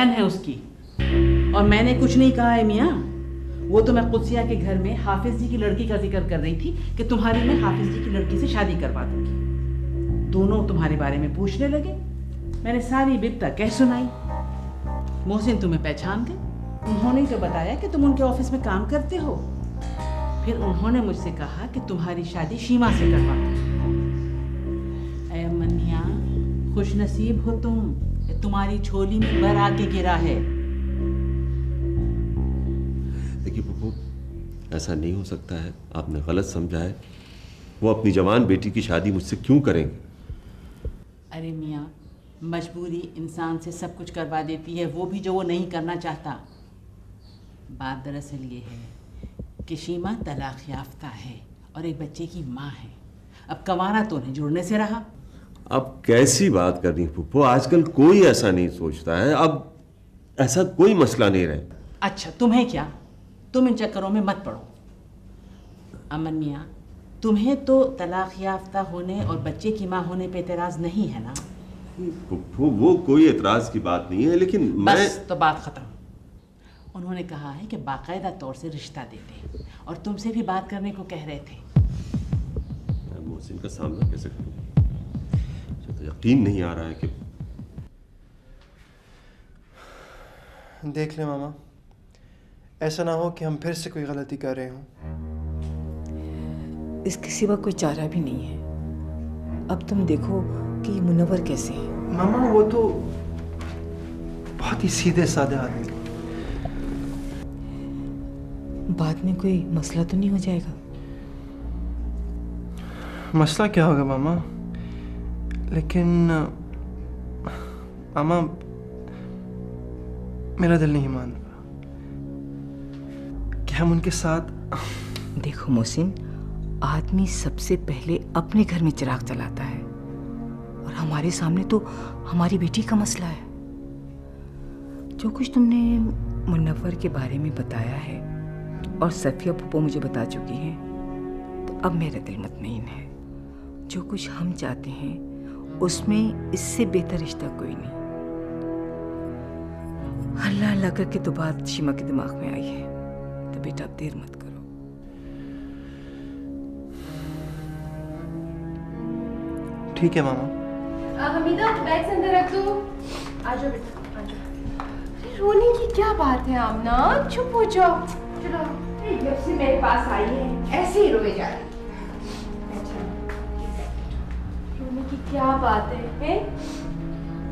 बहन है उसकी। और मैंने कुछ नहीं कहा है मियाँ, वो तो मैं कुदसिया के घर में हाफिज जी की लड़की का जिक्र कर रही थी कि तुम्हारी मैं हाफिज जी की लड़की से शादी करवा दूंगी। दोनों तुम्हारे बारे में पूछने लगे। मैंने सारी बिपता कह सुनाई। मोहसिन तुम्हें पहचान गए। उन्होंने तो बताया कि तुम उनके ऑफिस में काम करते हो। फिर उन्होंने मुझसे कहा कि तुम्हारी शादी शीमा से करवा दो। ऐ मनिया, खुश नसीब हो तुम, तुम्हारी झोली में बर आके गिरा है। देखिए पप्पू, ऐसा नहीं हो सकता है, आपने गलत समझा है। वो अपनी जवान बेटी की शादी मुझसे क्यों करेंगे? अरे मियाँ, मजबूरी इंसान से सब कुछ करवा देती है, वो भी जो वो नहीं करना चाहता। बात दरअसल ये है कि शीमा तलाक याफ्ता है और एक बच्चे की माँ है। अब कमाना तो नहीं जुड़ने से रहा। अब कैसी बात कर रही हैं पप्पू, आजकल कोई ऐसा नहीं सोचता है। अब ऐसा कोई मसला नहीं रहे। अच्छा तुम्हें क्या, तुम इन चक्करों में मत पड़ो। अमन मियाँ, तुम्हें तो तलाक याफ्ता होने और बच्चे की माँ होने पे एतराज़ नहीं है ना? पप्पू वो कोई एतराज की बात नहीं है, लेकिन बस तो बात खत्म। उन्होंने कहा है कि बाकायदा तौर से रिश्ता दे दें और तुमसे भी बात करने को कह रहे थे। मैं मोहसिन का सामना कैसे करूं? मुझे तो यकीन नहीं आ रहा है कि देख ले मामा, ऐसा ना हो कि हम फिर से कोई गलती कर रहे हों। इसके सिवा कोई चारा भी नहीं है। अब तुम देखो कि ये मुनव्वर कैसे है। मामा वो तो बहुत ही सीधे साधे आदमी। बाद में कोई मसला तो नहीं हो जाएगा? मसला क्या होगा मामा? लेकिन मामा मेरा दिल नहीं मान रहा कि हम उनके साथ। देखो मोहसिन, आदमी सबसे पहले अपने घर में चिराग जलाता है और हमारे सामने तो हमारी बेटी का मसला है। जो कुछ तुमने मुनव्वर के बारे में बताया है और सफिया फूफो मुझे बता चुकी हैं, तो अब मेरा दिल मुतमईन है। जो कुछ हम चाहते हैं उसमें इससे बेहतर रिश्ता कोई नहीं। अल्लाह अल्लाह करके तो बात शीमा के दिमाग में आई है, तो बेटा अब देर मत करो। ठीक है मामा। हमीदा बैग से अंदर रख दो। आ जाओ बेटा, आ जाओ। रोने की क्या बात है आमना, चुप हो जाओ। चलो, जब से मेरे पास आई है ऐसे ही रोए जा रही। रोने की क्या बात है?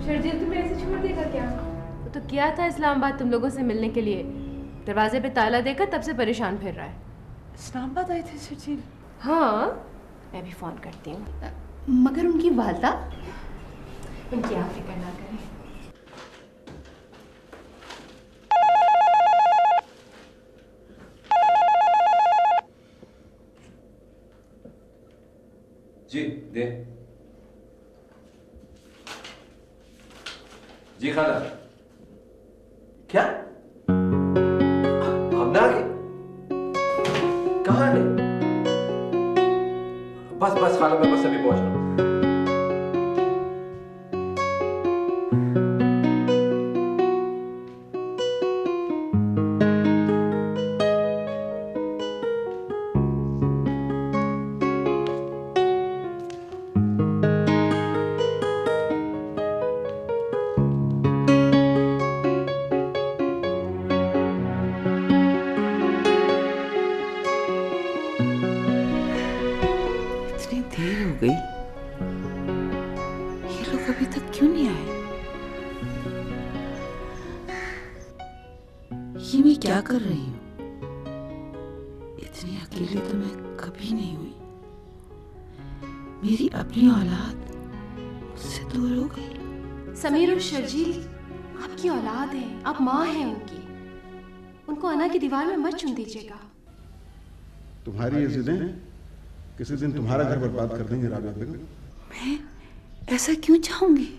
शर्जील तुम्हें ऐसे छोड़ देगा क्या? वो तो किया था इस्लामाबाद तुम लोगों से मिलने के लिए, दरवाजे पे ताला देकर तब से परेशान फिर रहा है। इस्लामाबाद आए थे शर्जील? हाँ, मैं भी फोन करती हूँ। मगर उनकी वालदा, उनकी आप फिक्र ना करें। जी दे। जी खाला। क्या? हमने आ गए? कहाँ है? बस बस खाला, मैं बस अभी पहुंच रहा हूँ। क्या कर रही हूँ? इतनी अकेली तो मैं कभी नहीं हुई। मेरी अपनी औलाद मुझसे दूर हो गई। समीर और शर्जील आपकी औलाद है, आप माँ हैं उनकी। उनको अना की दीवार में मत चुन दीजिएगा। तुम्हारी ये जिदें किसी दिन तुम्हारा घर बर्बाद कर देंगे राबिया बेगम। मैं ऐसा क्यों चाहूंगी?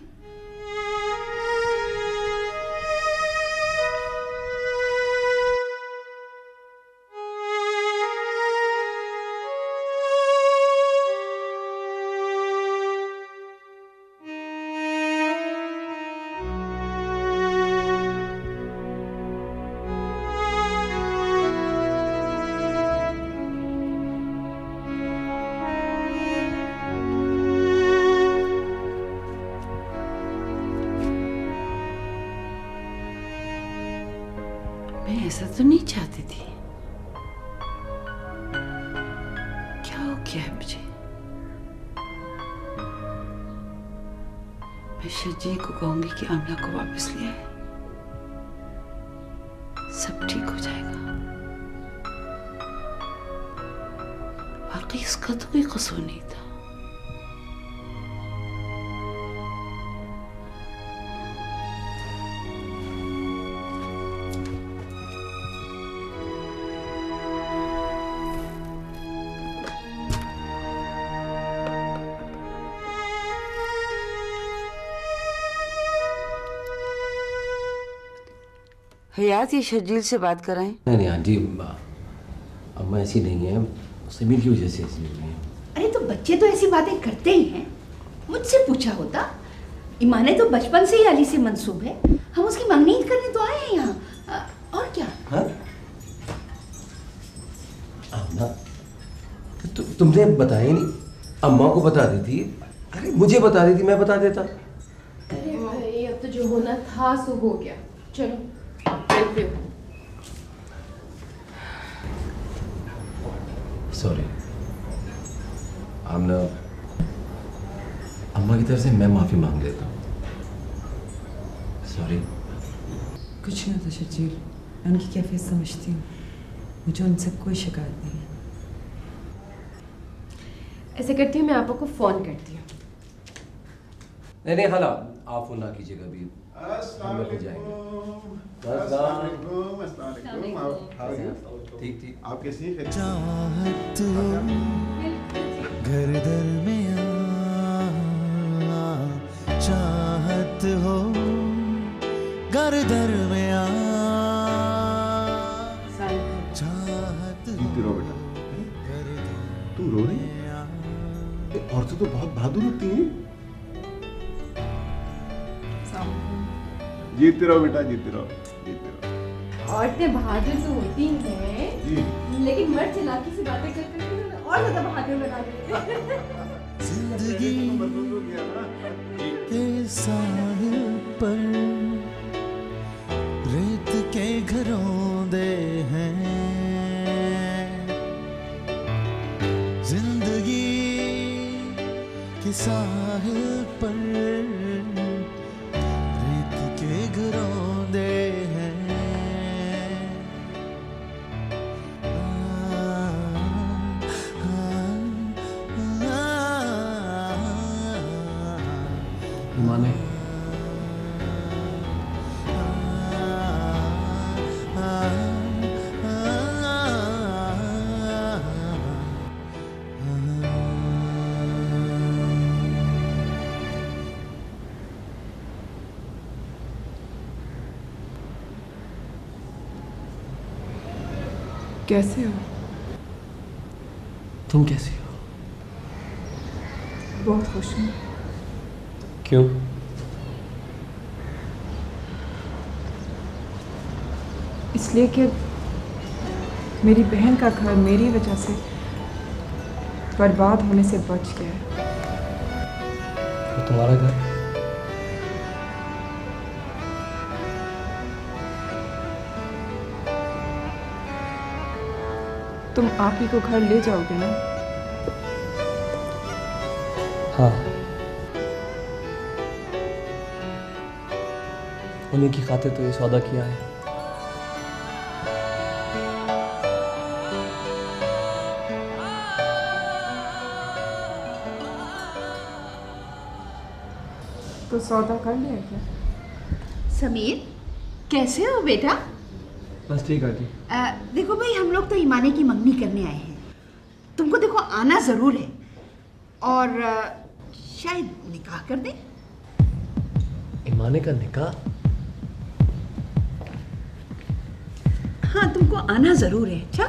मैं ऐसा तो नहीं चाहती थी। क्या हो गया है मुझे? मैं शर्जील को कहूंगी कि आमना को वापस ले आए, सब ठीक हो जाएगा। बाकी इसका तो कोई कसूर नहीं था। हयात, ये शर्जील से बात कराएं? नहीं आंटी, अम्मा ऐसी नहीं है, समीर की वजह से ऐसी नहीं है। अरे तो बच्चे तो ऐसी बातें करते ही हैं। मुझसे पूछा होता। ईमाने तो बचपन से ही अली से मंसूब है। हम उसकी मंगनी करने तो आए हैं यहाँ, और क्या? हाँ? अम्मा, तुमने बताया नहीं? अम्मा को बता देती। अरे मुझे बता देती, मैं बता देता। अरे भाई, अब तो जो होना था सो हो गया। चलो सॉरी आमना, अम्मा की तरफ से मैं माफी मांग लेता हूँ। सॉरी। कुछ नहीं होता शर्जील, मैं उनकी कैफियत समझती हूँ। मुझे उनसे कोई शिकायत नहीं है। ऐसे करती हूँ, मैं आपको को फोन करती हूँ। नहीं हाला, आप फोन ना कीजिएगा अभी, हम लोग जाएंगे। ठीक ठीक। आप कैसी हैं? चाहत हो घर दर में चाहत हो घर दर में चाहत जीती रहो बेटा। तुम रो रही हो? औरतें तो बहुत बहादुर होती हैं। जीते रहो बेटा, जीते रहो, जीते रहो। औरतें बहादुर तो होती हैं, लेकिन मर्द चालाकी से बातें करके और ज्यादा बहादुर बना देते हैं। जिंदगी के साहिल पर रेत के घरों दे हैं। जिंदगी के साहिल पर रेत के घरों दे हैं। माने कैसे हो? तुम कैसी हो? बहुत खुश हूँ। क्यों? इसलिए कि मेरी बहन का घर मेरी वजह से बर्बाद होने से बच गया है। तो तुम्हारा घर? तुम आप ही को घर ले जाओगे ना? हाँ, उन्हीं की खातिर तो ये सौदा किया है। तो सौदा कर लिया क्या? समीर, कैसे हो बेटा? बस ठीक है जी। देखो भाई, हम लोग तो ईमाने की मंगनी करने आए हैं। तुमको देखो आना जरूर है, और शायद निकाह कर दें। ईमाने का निकाह? हाँ, तुमको आना जरूर है। अच्छा,